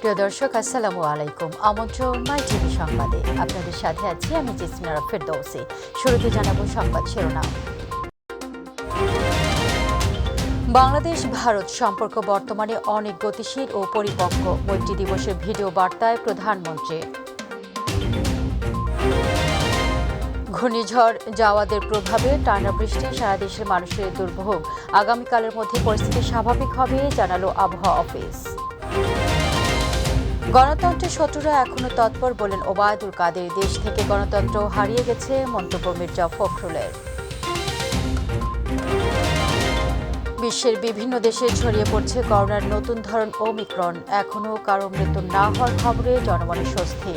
প্রিয় দর্শক, আসসালামু আলাইকুম। আমন্ত্রণ মাই টিভি সংবাদে। আপনাদের সাথে আছি আমি জেসমিনা ফেরদৌসী। শুরুতে জানাবো সংবাদ শিরোনাম। বাংলাদেশ ভারত সম্পর্ক বর্তমানে অনেক গতিশীল ও পরিপক্ক, মৈত্রী দিবসের ভিডিও বার্তায় প্রধানমন্ত্রী। ঘূর্ণিঝড় জাওয়াদের প্রভাবে টানা বৃষ্টি, সারা দেশের মানুষের দুর্ভোগ। আগামীকালের মধ্যে পরিস্থিতি স্বাভাবিক হবে জানালো আবহাওয়া অফিস। গণতন্ত্রের শত্রুরা এখনো তৎপর বলেন ওবায়দুল কাদের। দেশ থেকে গণতন্ত্র হারিয়ে গেছে মন্তব্য মির্জা ফখরুলের। বিশ্বের বিভিন্ন দেশে ছড়িয়ে পড়ছে করোনার নতুন ধরন ওমিক্রন। এখনও কারো মৃত্যু না হওয়ার খবরে জনমনে স্বস্তি।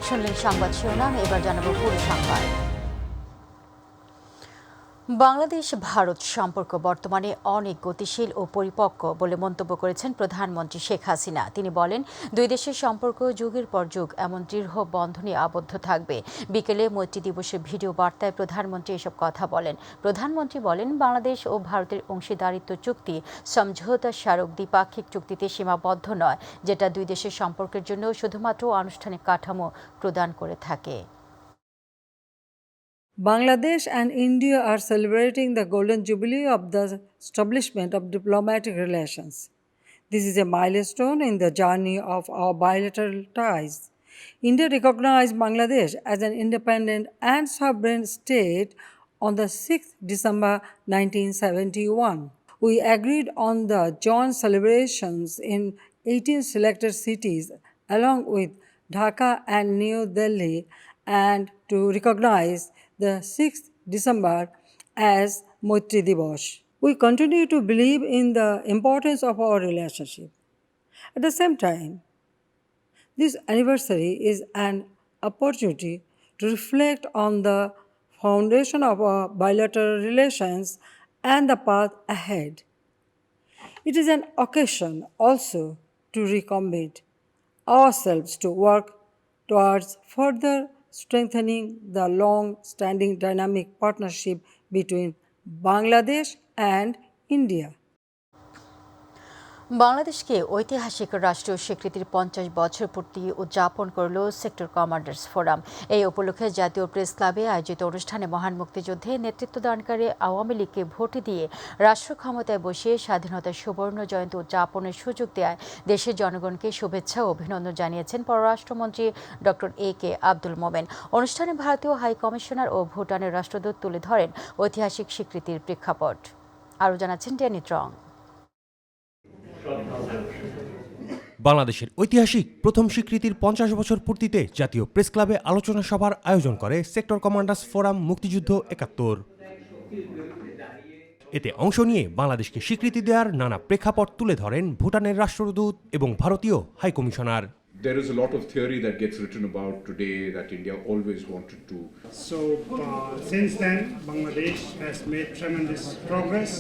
শুনলেন সংবাদ শিরোনাম, এবার জানাবো পুরো সংবাদ। বাংলাদেশ ভারত সম্পর্ক বর্তমানে অনেক গতিশীল ও পরিপক্ক বলে মন্তব্য করেছেন প্রধানমন্ত্রী শেখ হাসিনা। তিনি বলেন, দুই দেশের সম্পর্ক যুগের পর যুগ এমন দৃঢ় বন্ধনে আবদ্ধ থাকবে। বিকেলে মৈত্রী দিবসের ভিডিও বার্তায় প্রধানমন্ত্রী এসব কথা বলেন। প্রধানমন্ত্রী বলেন, বাংলাদেশ ও ভারতের অংশীদারিত্ব চুক্তি সমঝোতা স্মারক দ্বিপাক্ষিক চুক্তিতে সীমাবদ্ধ নয়, যেটা দুই দেশের সম্পর্কের জন্য শুধুমাত্র আনুষ্ঠানিক কাঠামো প্রদান করে থাকে। Bangladesh and India are celebrating the Golden Jubilee of the establishment of diplomatic relations. This is a milestone in the journey of our bilateral ties. India recognized Bangladesh as an independent and sovereign state on the 6th December 1971. We agreed on the joint celebrations in 18 selected cities along with Dhaka and New Delhi, and to recognize the 6th December as Maitri Divas. We continue to believe in the importance of our relationship. At the same time, this anniversary is an opportunity to reflect on the foundation of our bilateral relations and the path ahead. It is an occasion also to recommit ourselves to work towards further strengthening the long-standing dynamic partnership between Bangladesh and India. বাংলাদেশকে ঐতিহাসিক রাষ্ট্রীয় স্বীকৃতির 50 বছর পূর্তি উদযাপন করল sector commanders forum. এই উপলক্ষে জাতীয় প্রেস ক্লাবে আয়োজিত অনুষ্ঠানে মহান মুক্তিযুদ্ধে নেতৃত্বদানকারী আওয়ামী লীগকে ভোট দিয়ে রাষ্ট্র ক্ষমতায় বসিয়ে স্বাধীনতার সুবর্ণ জয়ন্তী উদযাপনের সুযোগ দেওয়ায় দেশের জনগণকে শুভেচ্ছা ও অভিনন্দন জানিয়েছেন পররাষ্ট্রমন্ত্রী ডক্টর AK আব্দুল মোমেন। অনুষ্ঠানে ভারতীয় হাই কমিশনার ও ভুটানের রাষ্ট্রদূত তুলে ধরেন ঐতিহাসিক স্বীকৃতির প্রেক্ষাপট। আরও জানাচ্ছেন ড্যানি ট্রং। বাংলাদেশের ঐতিহাসিক প্রথম স্বীকৃতির 50 বছর পূর্তিতে জাতীয় প্রেস ক্লাবে আলোচনা সভার আয়োজন করে সেক্টর কমান্ডার্স ফোরাম মুক্তিযুদ্ধ 71। এতে অংশ নিয়ে বাংলাদেশকে স্বীকৃতি দেওয়ার নানা প্রেক্ষাপট তুলে ধরেন ভুটানের রাষ্ট্রদূত এবং ভারতীয় high commissioner. There is a lot of theory that gets written about today that India always wanted to. So since then, Bangladesh has made tremendous progress.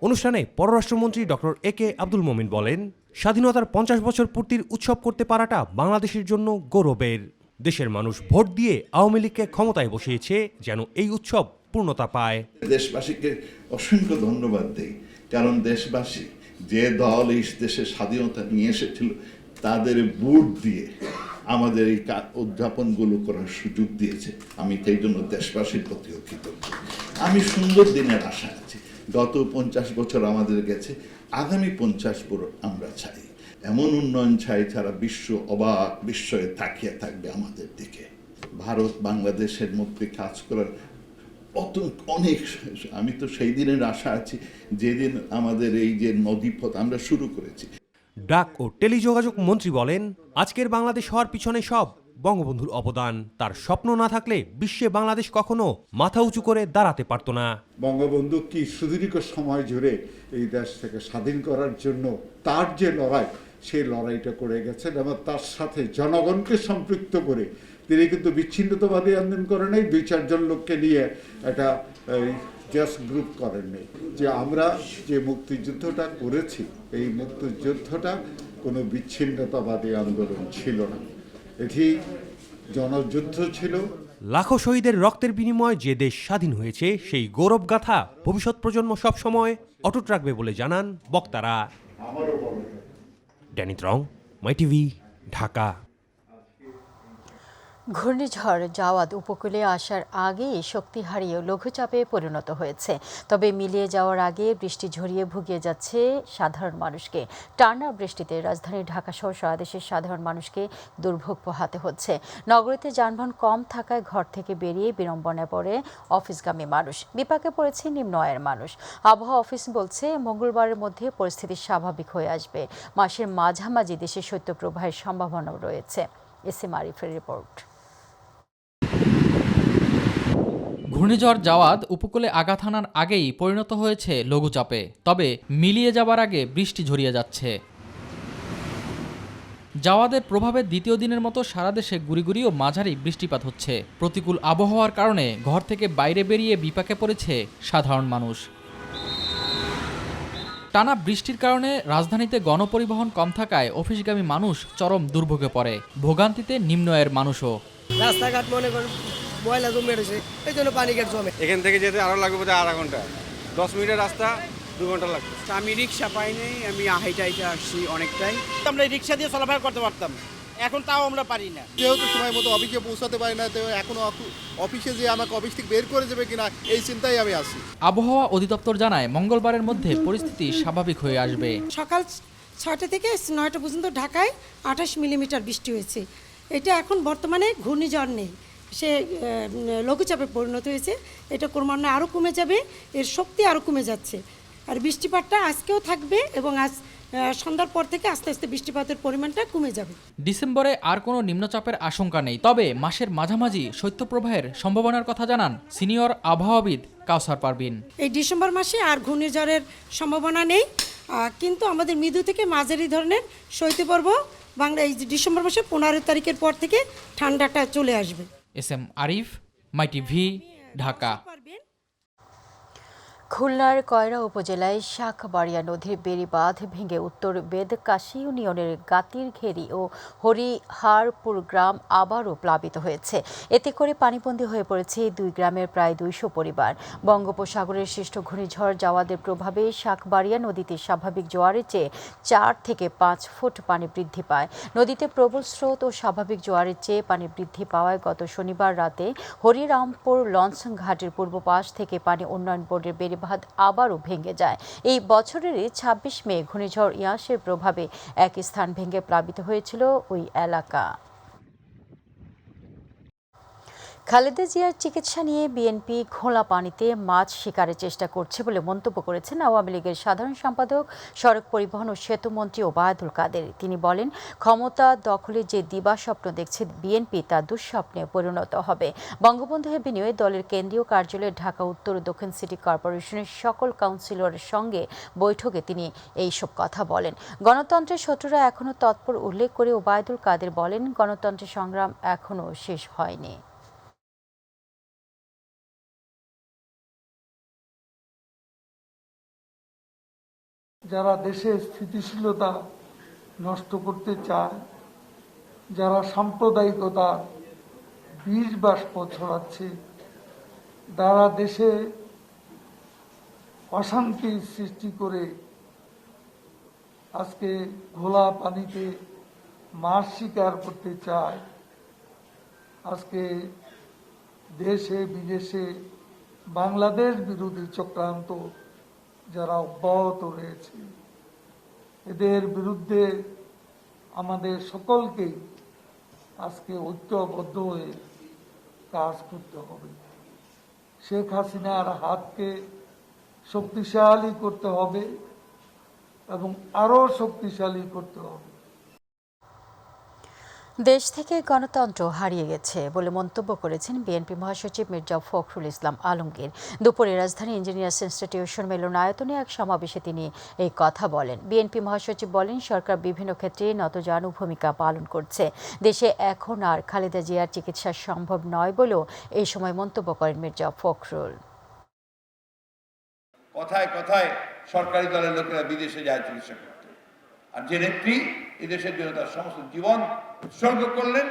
অনুষ্ঠানে পররাষ্ট্রমন্ত্রী ডক্টর AK আব্দুল মোমিন বলেন, স্বাধীনতার 50 বছর পূর্তির উৎসব করতে পারাটা বাংলাদেশের জন্য গৌরবের। দেশের মানুষ ভোট দিয়ে আওয়ামী লীগকে ক্ষমতায় বসিয়েছে, যেন এই উৎসব পূর্ণতা পায়। দেশবাসীকে অসংখ্য ধন্যবাদ দেই, কারণ দেশবাসী যে দল এই দেশে স্বাধীনতা নিয়ে এসেছিল তাদের ভোট দিয়ে আমাদের এই উদযাপনগুলো করার সুযোগ দিয়েছে। আমি সেই জন্য দেশবাসীর প্রতিও কৃতজ্ঞ। আমি সুন্দর দিনের আশা আছি। গত 50 বছর আমাদের গেছে, আগামী 50 বছর আমরা চাই এমন উন্নয়ন চাই যারা বিশ্ব অবাক বিস্ময়ে তাকিয়ে থাকবে আমাদের দিকে। ভারত বাংলাদেশের মধ্যে কাজ করার অনেক, আমি তো সেই দিনের আশা আছি যেদিন আমাদের এই যে নদীপথ আমরা শুরু করেছি। ডাক ও টেলিযোগাযোগ মন্ত্রী বলেন, আজকের বাংলাদেশ হওয়ার পিছনে সব বঙ্গবন্ধুর অবদান। তার স্বপ্ন না থাকলে বিশ্বে বাংলাদেশ কখনো মাথা উঁচু করে দাঁড়াতে পারত না। বঙ্গবন্ধু কি সুদীর্ঘ সময় জুড়ে এই দেশ থেকে স্বাধীন করার জন্য তার যে লড়াই, সেই লড়াইটা করে গেছেন এবং তার সাথে জনগণকে সম্পৃক্ত করে তিনি কিন্তু বিচ্ছিন্নতাবাদী আন্দোলন করেন নাই, 2-4 লোককে নিয়ে একটা জাস্ট গ্রুপ করেন নাই। যে আমরা যে মুক্তিযুদ্ধটা করেছি, এই মুক্তিযুদ্ধটা কোনো বিচ্ছিন্নতাবাদী আন্দোলন ছিল না, এটি জনযুদ্ধ ছিল, লাখো শহীদের রক্তের বিনিময়ে যে দেশ স্বাধীন হয়েছে সেই গৌরবগাথা ভবিষ্যৎ প্রজন্ম সবসময় অটুট রাখবে বলে জানান বক্তারা। ড্যানি ত্রং, মাই টিভি, ঢাকা। ঘূর্ণিঝড় জাওয়াদ উপকূলে আসার আগেই শক্তি হারিয়ে লঘুচাপে পরিণত হয়েছে। তবে মিলিয়ে যাওয়ার আগে বৃষ্টি ঝরিয়ে ভুগিয়ে যাচ্ছে সাধারণ মানুষকে। টানা বৃষ্টিতে রাজধানী ঢাকা সহ সারা দেশের সাধারণ মানুষকে দুর্ভোগ পোহাতে হচ্ছে। নগরীতে যানবাহন কম থাকায় ঘর থেকে বেরিয়ে বিড়ম্বনায় পড়ে অফিসগামী মানুষ। বিপাকে পড়েছে নিম্ন আয়ের মানুষ। আবহাওয়া অফিস বলছে মঙ্গলবারের মধ্যে পরিস্থিতি স্বাভাবিক হয়ে আসবে। মাসের মাঝামাঝি দেশে শৈত্যপ্রবাহের সম্ভাবনাও রয়েছে। এসএম আরিফের রিপোর্ট। ঘূর্ণিঝড় জাওয়াদ উপকূলে আঘাত হানার আগেই পরিণত হয়েছে লঘুচাপে। তবে মিলিয়ে যাবার আগে বৃষ্টি ঝরিয়ে যাচ্ছে। জাওয়াদের প্রভাবে দ্বিতীয় দিনের মতো সারা দেশে গুড়ি ও মাঝারি বৃষ্টিপাত হচ্ছে। প্রতিকূল আবহাওয়ার কারণে ঘর থেকে বাইরে বেরিয়ে বিপাকে পড়েছে সাধারণ মানুষ। টানা বৃষ্টির কারণে রাজধানীতে গণপরিবহন কম থাকায় অফিসগামী মানুষ চরম দুর্ভোগে পড়ে। ভোগান্তিতে নিম্ন আয়ের মানুষও। রাস্তাঘাট মনে করেন ময়লা জমে রয়েছে, এই জন্য পানি গেট জমে। এখান থেকে যেতে আরো লাগবে বোধহয় আধা ঘন্টা, 10 মিনিটের রাস্তা 2 ঘন্টা লাগবে। আমি রিক্সা পাই নাই, আমি হাইটা আসছি অনেকটাই। আমরা রিক্সা দিয়ে চলাফেরা করতে পারতাম, এখন তাও আমরা পারি না। যেহেতু সময় মতো অফিসে পৌঁছাতে পারি না, তো এখনো অফিসে যে আমাকে অফিস থেকে বের করে যাবে কিনা এই চিন্তায় আমি আছি। আবহাওয়া অধিদপ্তর জানায় মঙ্গলবারের মধ্যে পরিস্থিতি স্বাভাবিক হয়ে আসবে। সকাল 6টা থেকে 9টা পর্যন্ত ঢাকায় 28 মিলিমিটার বৃষ্টি হয়েছে। এটা এখন বর্তমানে ঘূর্ণিঝড় নেই, সে লঘুচাপে পরিণত হয়েছে। এটা ক্রমান্বয়ে আরও কমে যাবে, এর শক্তি আরও কমে যাচ্ছে। আর বৃষ্টিপাতটা আজকেও থাকবে এবং আজ সন্ধ্যার পর থেকে আস্তে আস্তে বৃষ্টিপাতের পরিমাণটা কমে যাবে। ডিসেম্বরে আর কোনো নিম্নচাপের আশঙ্কা নেই। তবে মাসের মাঝামাঝি শৈত্যপ্রবাহের সম্ভাবনার কথা জানান সিনিয়র আবহাওয়াবিদ কাউসার পারভিন। এই ডিসেম্বর মাসে আর ঘূর্ণিঝড়ের সম্ভাবনা নেই, কিন্তু আমাদের মৃদু থেকে মাঝারি ধরনের শৈত্যপ্রবাহ বাংলা এই ডিসেম্বর মাসে 15 তারিখের পর থেকে ঠান্ডাটা চলে আসবে। এসএম আরিফ, মাই টিভি, ঢাকা। খুলনার কয়রা উপজেলায় শাঁখবাড়িয়া নদীর বেড়িবাঁধ ভেঙে উত্তর বেদকাশী ইউনিয়নের গাতির ঘেরি ও হরিহারপুর গ্রাম আবারও প্লাবিত হয়েছে। এতে করে পানিবন্দী হয়ে পড়েছে 2 গ্রামের প্রায় 200 পরিবার। বঙ্গোপসাগরের সৃষ্ট ঘূর্ণিঝড় জাওয়াদের প্রভাবে শাঁখবাড়িয়া নদীতে স্বাভাবিক জোয়ারের চেয়ে 4 থেকে 5 ফুট পানি বৃদ্ধি পায়। নদীতে প্রবল স্রোত ও স্বাভাবিক জোয়ারের চেয়ে পানি বৃদ্ধি পাওয়ায় গত শনিবার রাতে হরিরামপুর লঞ্চ ঘাটের পূর্ব পাশ থেকে পানি উন্নয়ন বোর্ডের বেড়িবাঁধ আবারও ভেঙে যায়। এই বছরেরই 26 মে ঘূর্ণিঝড় ইয়াসের প্রভাবে এক স্থান ভেঙে প্লাবিত হয়েছিল ওই এলাকা। খালেদা জিয়ার চিকিৎসা নিয়ে বিএনপি ঘোলা পানিতে মাছ শিকারের চেষ্টা করছে বলে মন্তব্য করেছেন আওয়ামী লীগের সাধারণ সম্পাদক, সড়ক পরিবহন ও সেতু মন্ত্রী ওবায়দুল কাদের। তিনি বলেন, ক্ষমতা দখলে যে দিবাস্বপ্ন দেখছে বিএনপি তা দুঃস্বপ্নে পরিণত হবে। বঙ্গবন্ধু এভিনিউয়ে দলের কেন্দ্রীয় কার্যালয়ে ঢাকা উত্তর ও দক্ষিণ সিটি কর্পোরেশনের সকল কাউন্সিলরের সঙ্গে বৈঠকে তিনি এইসব কথা বলেন। গণতন্ত্রের শত্রুরা এখনও তৎপর উল্লেখ করে ওবায়দুল কাদের বলেন, গণতন্ত্রের সংগ্রাম এখনও শেষ হয়নি। যারা দেশের স্থিতিশীলতা নষ্ট করতে চায়, যারা সাম্প্রদায়িকতা বীজ বাষ্প ছড়াচ্ছে, যারা দেশে অশান্তি সৃষ্টি করে আজকে ঘোলা পানিতে মাছ শিকার করতে চায়, আজকে দেশে বিদেশে বাংলাদেশ বিরোধী চক্রান্ত যারা অব্যাহত রয়েছে, এদের বিরুদ্ধে আমাদের সকলকেই আজকে ঐক্যবদ্ধ হয়ে কাজ করতে হবে। শেখ হাসিনার হাতকে শক্তিশালী করতে হবে এবং আরো শক্তিশালী করতে হবে। দেশ থেকে গণতন্ত্র হারিয়ে গেছে বলে মন্তব্য করেছেন বিএনপি মহাসচিব মির্জা ফখরুল ইসলাম আলমগীর। দুপুরে রাজধানী ইঞ্জিনিয়ার্স ইনস্টিটিউশন মিলনায়তনে এক সমাবেশে তিনি এই কথা বলেন। বিএনপি মহাসচিব বলেন, সরকার বিভিন্ন ক্ষেত্রে নতজানু ভূমিকা পালন করছে। দেশে এখন আর খালেদা জিয়ার চিকিৎসা সম্ভব নয় বলেও এই সময় মন্তব্য করেন মির্জা ফখরুল। কথায় কথায় সরকারি দলের লোকেরা বিদেশে যায় চিকিৎসা করতে, আর যে নেত্রী এদেশের জন্য তার সমস্ত জীবন উৎসর্গ করলেন,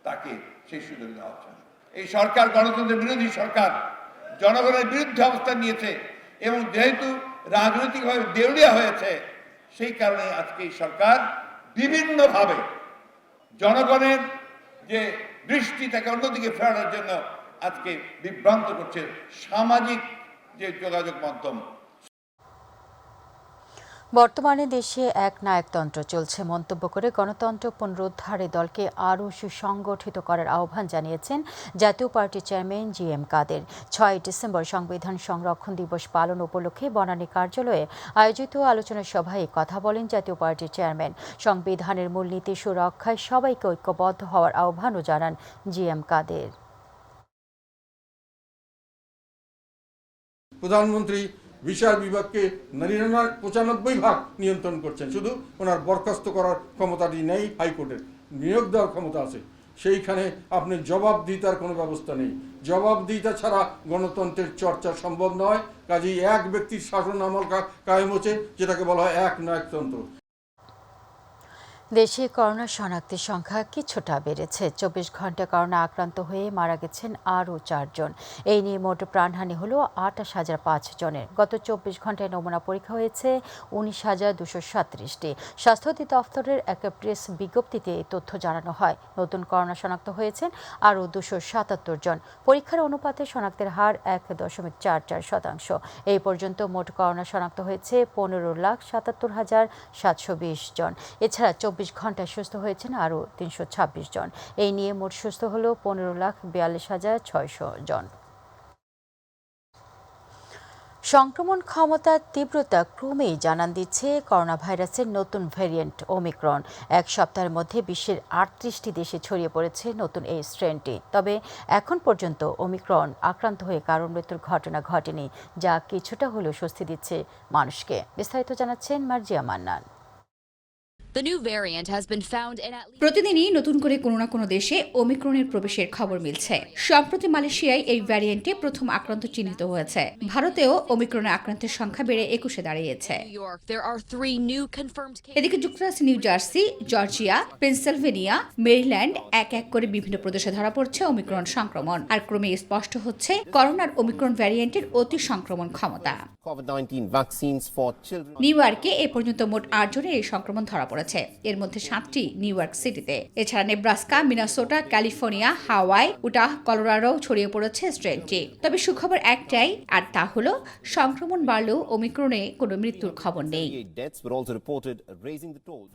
তাকে সেই সুযোগ দেওয়া হচ্ছে না। এই সরকার গণতন্ত্র বিরোধী সরকার, জনগণের বিরুদ্ধে অবস্থান নিয়েছে এবং যেহেতু রাজনৈতিকভাবে দেউলিয়া হয়েছে, সেই কারণে আজকে এই সরকার বিভিন্নভাবে জনগণের যে দৃষ্টি তাকে অন্যদিকে ফেরানোর জন্য আজকে বিভ্রান্ত করছে সামাজিক যে যোগাযোগ মাধ্যম। বর্তমানে দেশে এক নায়কতন্ত্র চলছে মন্তব্য করে গণতন্ত্র পুনরুদ্ধারে দলকে আরও সুসংগঠিত করার আহ্বান জানিয়েছেন জাতীয় পার্টির চেয়ারম্যান জি.এম. কাদের। 6 ডিসেম্বর সংবিধান সংরক্ষণ দিবস পালন উপলক্ষে বনানী কার্যালয়ে আয়োজিত আলোচনা সভায় কথা বলেন জাতীয় পার্টির চেয়ারম্যান। সংবিধানের মূলনীতি সুরক্ষায় সবাইকে ঐক্যবদ্ধ হওয়ার আহ্বানও জানান জি.এম. কাদের। প্রধানমন্ত্রী বিচার বিভাগকে 95% নিয়ন্ত্রণ করছেন, শুধু ওনার বরখাস্ত করার ক্ষমতাটি নেই, হাইকোর্টের নিয়োগ দেওয়ার ক্ষমতা আছে। সেইখানে আপনি জবাবদিহিতার কোনো ব্যবস্থা নেই। জবাবদিহিতা ছাড়া গণতন্ত্রের চর্চা সম্ভব নয়। কাজেই এক ব্যক্তির শাসন আমল কায়েম হচ্ছে, যেটাকে বলা হয় এক নায়কতন্ত্র। দেশে করোনা শনাক্তের সংখ্যা কিছুটা বেড়েছে। 24 ঘন্টা করোনা আক্রান্ত হয়ে মারা গেছেন আরও 4 জন। এই নিয়ে মোট প্রাণহানি হল 28,005 জনের। গত 24 ঘন্টায় নমুনা পরীক্ষা হয়েছে 19,237টি। স্বাস্থ্য অধিদপ্তরের এক প্রেস বিজ্ঞপ্তিতে এই তথ্য জানানো হয়। নতুন করোনা শনাক্ত হয়েছেন আরও 277 জন। পরীক্ষার অনুপাতে শনাক্তের হার 1.44%। এই পর্যন্ত মোট করোনা শনাক্ত হয়েছে 15,77,720 জন। এছাড়া 24 ঘন্টায় সুস্থ হয়েছেন আরও 326 জন। এই নিয়ে মোট সুস্থ হল 15,42,600 জন। সংক্রমণ ক্ষমতার তীব্রতা ক্রমেই জানান দিচ্ছে করোনা ভাইরাসের নতুন ভ্যারিয়েন্ট ওমিক্রন। এক সপ্তাহের মধ্যে বিশ্বের 38টি দেশে ছড়িয়ে পড়েছে নতুন এই স্ট্রেনটি। তবে এখন পর্যন্ত ওমিক্রন আক্রান্ত হয়ে কারো মৃত্যুর ঘটনা ঘটেনি, যা কিছুটা হলেও স্বস্তি দিচ্ছে মানুষকে। বিস্তারিত জানাচ্ছেন মার্জিয়া মান্নান। প্রতিদিনই নতুন করে কোনো না কোনো দেশে ওমিক্রনের প্রবেশের খবর মিলছে। সম্প্রতি মালয়েশিয়ায় এই ভ্যারিয়েন্টে প্রথম আক্রান্ত চিহ্নিত হয়েছে। ভারতেও ওমিক্রনের আক্রান্তের সংখ্যা বেড়ে 21-এ দাঁড়িয়েছে। এদিকে যুক্তরাষ্ট্র, new jersey, Georgia, Pennsylvania, Maryland এক এক করে বিভিন্ন প্রদেশে ধরা পড়ছে ওমিক্রন সংক্রমণ। আর ক্রমে স্পষ্ট হচ্ছে করোনার ওমিক্রন ভ্যারিয়েন্টের অতি সংক্রমণ ক্ষমতা। নিউ ইয়র্কে এ পর্যন্ত মোট 8 জনের এই সংক্রমণ ধরা পড়েছে। এর মধ্যে 7টি নিউ ইয়র্ক সিটিতে। এছাড়া নেব্রাস্কা, মিনেসোটা, ক্যালিফোর্নিয়া, হাওয়াই, উটাহ, কলোরাডো ছড়িয়ে পড়েছে স্ট্রেনটি। তবে সুখবর একটাই, আর তা হলো সংক্রমণ বাড়লেও ওমিক্রনে কোনো মৃত্যুর খবর নেই।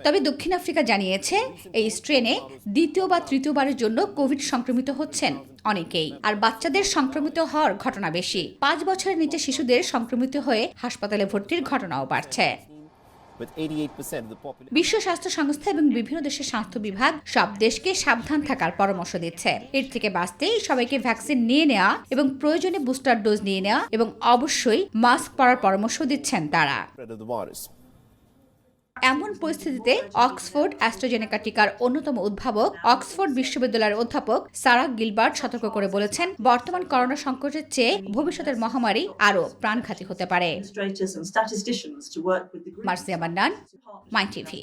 তবে দক্ষিণ আফ্রিকা জানিয়েছে এই স্ট্রেনে দ্বিতীয় বা তৃতীয়বারের জন্য কোভিড সংক্রমিত হচ্ছেন অনেকেই। আর বাচ্চাদের সংক্রমিত হওয়ার ঘটনা বেশি। 5 বছরের নিচে শিশুদের সংক্রমিত হয়ে হাসপাতালে ভর্তির ঘটনাও বাড়ছে। বিশ্ব স্বাস্থ্য সংস্থা এবং বিভিন্ন দেশের স্বাস্থ্য বিভাগ সব দেশকে সাবধান থাকার পরামর্শ দিচ্ছে। এর থেকে বাঁচতে সবাইকে ভ্যাকসিন নিয়ে নেওয়া এবং প্রয়োজনে বুস্টার ডোজ নিয়ে নেওয়া এবং অবশ্যই মাস্ক পরার পরামর্শ দিচ্ছেন তারা। এমন পরিস্থিতিতে অক্সফোর্ড অ্যাস্ট্রাজেনেকা টিকার অন্যতম উদ্ভাবক অক্সফোর্ড বিশ্ববিদ্যালয়ের অধ্যাপক সারা গিলবার্ট সতর্ক করে বলেছেন, বর্তমান করোনা সংকটের চেয়ে ভবিষ্যতের মহামারী আরও প্রাণঘাতী হতে পারে। মার্জিয়া মান্নান, মাই টিভি।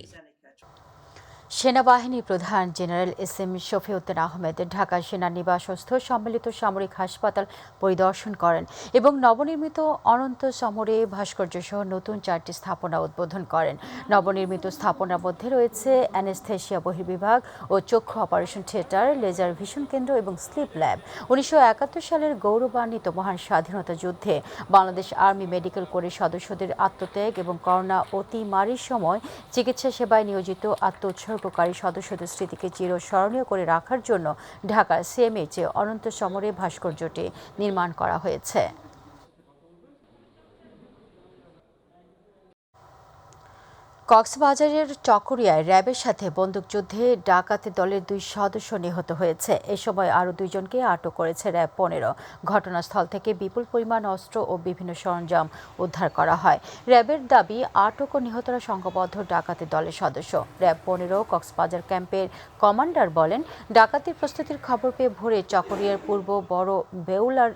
সেনাবাহিনী প্রধান জেনারেল এস.এম. শফিউদ্দিন আহমেদ ঢাকা সেনানিবাসস্থ সম্মিলিত সামরিক হাসপাতাল পরিদর্শন করেন এবং নবনির্মিত অনন্ত সমরে ভাস্কর্যসহ নতুন 4টি স্থাপনা উদ্বোধন করেন। নবনির্মিত স্থাপনার মধ্যে রয়েছে অ্যানেস্থেশিয়া বহির্বিভাগ ও চক্ষু অপারেশন থিয়েটার, লেজার ভিশন কেন্দ্র এবং স্লিপ ল্যাব। 1971 সালের গৌরবান্বিত মহান স্বাধীনতা যুদ্ধে বাংলাদেশ আর্মি মেডিকেল কোরের সদস্যদের আত্মত্যাগ এবং করোনা অতিমারির সময় চিকিৎসা সেবায় নিয়োজিত আত্মোৎসর্গকারী সদস্যদের স্মৃতিকে চিরস্মরণীয় করে রাখার জন্য ঢাকা সিএমএইচে অনন্ত সমরে ভাস্কর্যটি নির্মাণ করা হয়েছে। কক্সবাজারের চকরিয়ায় র্যাবের সাথে বন্দুকযুদ্ধে ডাকাতি দলের 2 সদস্য নিহত হয়েছে। এ সময় আরও 2 জনকে আটক করেছে র্যাব 15। ঘটনাস্থল থেকে বিপুল পরিমাণ অস্ত্র ও বিভিন্ন সরঞ্জাম উদ্ধার করা হয়। র্যাবের দাবি, আটক ও নিহতরা সংঘবদ্ধ ডাকাতি দলের সদস্য। র্যাব 15 কক্সবাজার ক্যাম্পের কমান্ডার বলেন, ডাকাতির প্রস্তুতির খবর পেয়ে ভোরে চকরিয়ার পূর্ব বড় বেউলার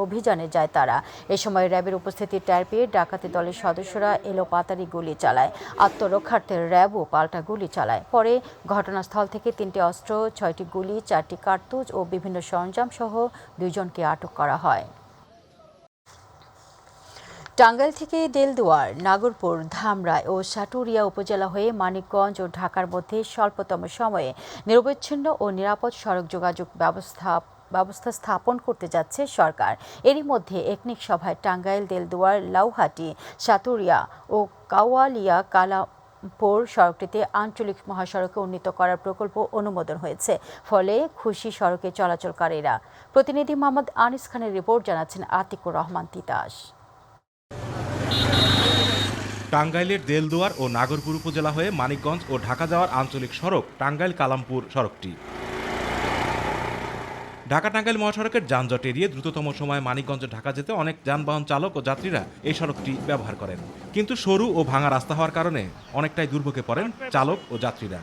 অভিযানে যায় তারা। এ সময় র্যাবের উপস্থিতি টের পেয়ে ডাকাতি দলের সদস্যরা এলোপাতাড়ি গুলি চালায়। আত্মরক্ষার্থে র্যাবও পাল্টা গুলি চালায়। পরে ঘটনাস্থল থেকে 3টি অস্ত্র, 6টি গুলি, 4টি কার্তুজ ও বিভিন্ন সরঞ্জাম সহ 2 জনকে আটক করা হয়। টাঙ্গাইল থেকে দেলদুয়ার, নাগরপুর, ধামরাই ও সাটুরিয়া উপজেলা হয়ে মানিকগঞ্জ ও ঢাকার মধ্যে স্বল্পতম সময়ে নিরবচ্ছিন্ন ও নিরাপদ সড়ক যোগাযোগ ব্যবস্থা স্থাপন করতে যাচ্ছে সরকার। এরই মধ্যে একনিক সভায় টাঙ্গাইল, দেলদুয়ার, লাউহাটি, সাটুরিয়া ও কাওয়ালিয়া কালামপুর সড়কটিতে আঞ্চলিক মহাসড়কে উন্নীত করার প্রকল্প অনুমোদন হয়েছে। ফলে খুশি সড়কে চলাচলকারীরা। প্রতিনিধি মোহাম্মদ আনিস খানের রিপোর্ট, জানাচ্ছেন আতিকুর রহমান তিতাস। টাঙ্গাইলের দেলদুয়ার ও নাগরপুর উপজেলা হয়ে মানিকগঞ্জ ও ঢাকা যাওয়ার আঞ্চলিক সড়ক টাঙ্গাইল কালামপুর সড়কটি। ঢাকা টাঙ্গাইল মহাসড়কের যানজট এড়িয়ে দ্রুততম সময়ে মানিকগঞ্জ ঢাকা যেতে অনেক যানবাহন চালক ও যাত্রীরা এই সড়কটি ব্যবহার করেন। কিন্তু সরু ও ভাঙা রাস্তা হওয়ার কারণে অনেকটাই দুর্ভোগে পড়েন চালক ও যাত্রীরা।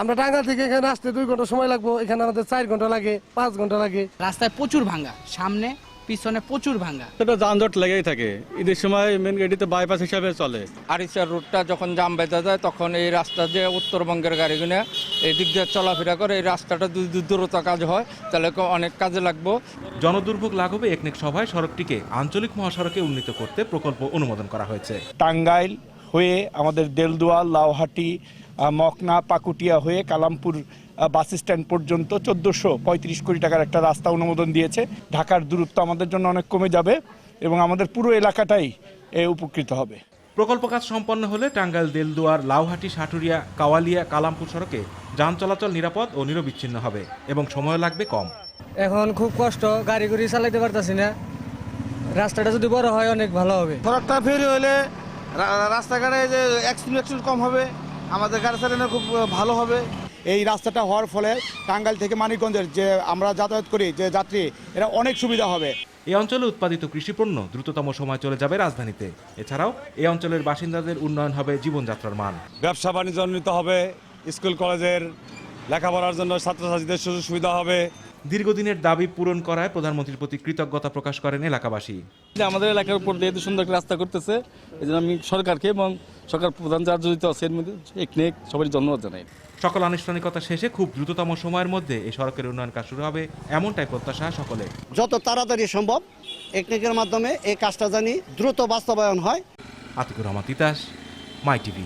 আমরা টাঙ্গাইল থেকে এখানে আসতে 2 ঘন্টা সময় লাগবে, এখানে আমাদের 4 ঘন্টা লাগে, 5 ঘন্টা লাগে। রাস্তায় প্রচুর ভাঙা, সামনে পিছনে প্রচুর ভাঙা। এটা যানজট লেগেই থাকে। ঈদের সময় মেন গেটিতে বাইপাস হিসাবে চলে। আরিচার রুটটা যখন জাম বেঁধে যায় তখন এই রাস্তা দিয়ে উত্তরবঙ্গের গাড়িগুলো এই দিক দিয়ে চলাফেরা করে। এই রাস্তাটা যদি দ্রুত কাজ হয় তাহলে অনেক কাজে লাগবে। জনদুর্ভোগ লাঘবে একনেক সভায় সড়কটিকে আঞ্চলিক মহাসড়কে উন্নীত করতে প্রকল্প অনুমোদন করা হয়েছে। টাঙ্গাইল হয়ে আমাদের দেলদুয়া, লাউহাটি, মকনা, পাকুটিয়া হয়ে কালামপুর বাস স্ট্যান্ড পর্যন্ত 1435 কোটি টাকার একটা রাস্তা অনুমোদন দিয়েছে। ঢাকার দূরত্ব আমাদের জন্য অনেক কমে যাবে এবং আমাদের পুরো এলাকাটাই উপকৃত হবে। প্রকল্প কাজ সম্পন্ন হলে টাঙ্গাইল, দেলদুয়ার, লাউহাটি, সাটুরিয়া, কাওয়ালিয়া, কালামপুর সড়কে যান চলাচল নিরাপদ ও নিরবিচ্ছিন্ন হবে এবং সময় লাগবে কম। এখন খুব কষ্ট, গাড়ি চালাইতে পারতাছি না। রাস্তাটা যদি বড় হয় অনেক ভালো হবে। সড়কটা ফেরি হলে রাস্তাঘাটে যে অ্যাক্সিডেন্ট কম হবে, আমাদের গাড়ি চালানো খুব ভালো হবে। এই রাস্তাটা হওয়ার ফলে টাঙ্গাইল থেকে মানিকগঞ্জের যে আমরা যাতায়াত করি যে যাত্রী, এরা অনেক সুবিধা হবে। এই অঞ্চলে উৎপাদিত কৃষিপণ্য দ্রুততম সময় চলে যাবে রাজধানীতে। এছাড়াও এই অঞ্চলের বাসিন্দাদের উন্নয়ন হবে জীবনযাত্রার মান। ব্যবসা বাণিজ্য উন্নীত হবে, স্কুল কলেজের লেখাপড়ার জন্য ছাত্রছাত্রীদের সুযোগ সুবিধা হবে। দীর্ঘদিনের দাবি পূরণ করায় প্রধানমন্ত্রীর প্রতি কৃতজ্ঞতা প্রকাশ করেন এলাকাবাসী। আমাদের এলাকার উপর দিয়ে এত সুন্দর রাস্তা করতেছে, এই জন্য আমি সরকারকে এবং সরকার প্রধান যার জড়িত আছে এর মধ্যে একনেক সবাই ধন্যবাদ জানাই। সকল আনুষ্ঠানিকতা শেষে খুব দ্রুততম সময়ের মধ্যে এই সড়কের উন্নয়ন কাজ শুরু হবে, এমনটাই প্রত্যাশা সকলে। যত তাড়াতাড়ি সম্ভব একনেকের মাধ্যমে এই কাজটা জানি দ্রুত বাস্তবায়ন হয়। আতিকুর রহমান তিতাস, মাই টিভি।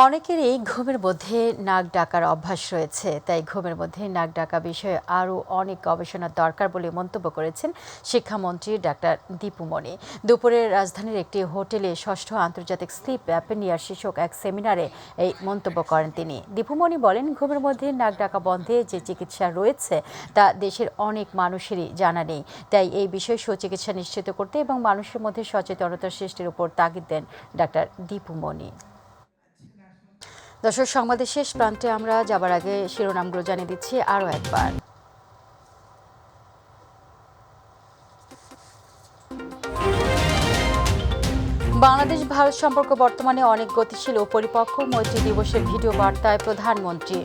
অনেকেরই ঘুমের মধ্যে নাক ডাকার অভ্যাস রয়েছে, তাই ঘুমের মধ্যে নাক ডাকা বিষয়ে আরও অনেক গবেষণার দরকার বলে মন্তব্য করেছেন শিক্ষামন্ত্রী ডাক্তার দীপু মনি। দুপুরে রাজধানীর একটি হোটেলে 6ষ্ঠ আন্তর্জাতিক স্লিপ অ্যাপনিয়ার শীর্ষক এক সেমিনারে এই মন্তব্য করেন তিনি। দীপু মনি বলেন, ঘুমের মধ্যে নাক ডাকা বন্ধে যে চিকিৎসা রয়েছে তা দেশের অনেক মানুষেরই জানা নেই, তাই এই বিষয়ে সুচিকিৎসা নিশ্চিত করতে এবং মানুষের মধ্যে সচেতনতা সৃষ্টির উপর তাগিদ দেন ডাক্তার দীপু মনি। দর্শক, সংবাদের শেষ প্রান্তে আমরা যাবার আগে শিরোনামগুলো জানিয়ে দিচ্ছি আরও একবার। বাংলাদেশ ভারত সম্পর্ক বর্তমানে অনেক গতিশীল ও পরিপক্ক, মৈত্রী দিবসের ভিডিও বার্তায় প্রধানমন্ত্রী।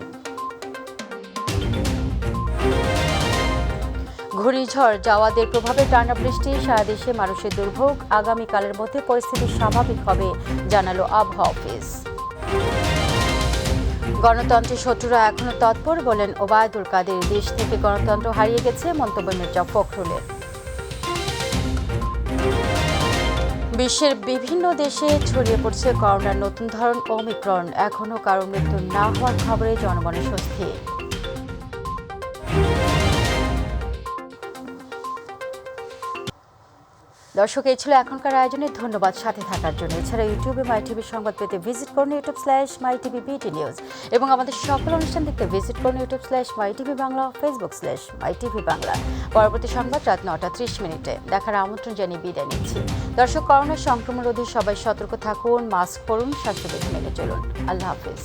ঘূর্ণিঝড় জাওয়াদের প্রভাবে টানা বৃষ্টি, সারা দেশে মানুষের দুর্ভোগ, আগামীকালের মধ্যে পরিস্থিতি স্বাভাবিক হবে জানালো আবহাওয়া অফিস। গণতন্ত্রের শত্রুরা এখনো তৎপর, বলেন ওবায়দুল কাদের। দেশ থেকে গণতন্ত্র হারিয়ে গেছে, মন্তব্য মির্জা ফখরুলের। বিশ্বের বিভিন্ন দেশে ছড়িয়ে পড়ছে করোনার নতুন ধরন ওমিক্রন, এখনো কারো মৃত্যু না হওয়ার খবরে জনমনে স্বস্তি। দর্শক, এই ছিল এখনকার আয়োজনে, ধন্যবাদ সাথে থাকার জন্য। এছাড়া ইউটিউবে মাই টিভি সংবাদ পেতে ভিজিট করুন youtube/mytvbt নিউজ এবং আমাদের সকল অনুষ্ঠান দেখতে ভিজিট করুন youtube/mytv বাংলা, facebook/mytv বাংলা। পরবর্তী সংবাদ রাত 9:30 দেখার আমন্ত্রণ জানিয়ে বিদায় নিচ্ছি। দর্শক, করোনা সংক্রমণ রোধে সবাই সতর্ক থাকুন, মাস্ক পরুন, স্বাস্থ্যবিধি মেনে চলুন। আল্লাহ হাফিজ।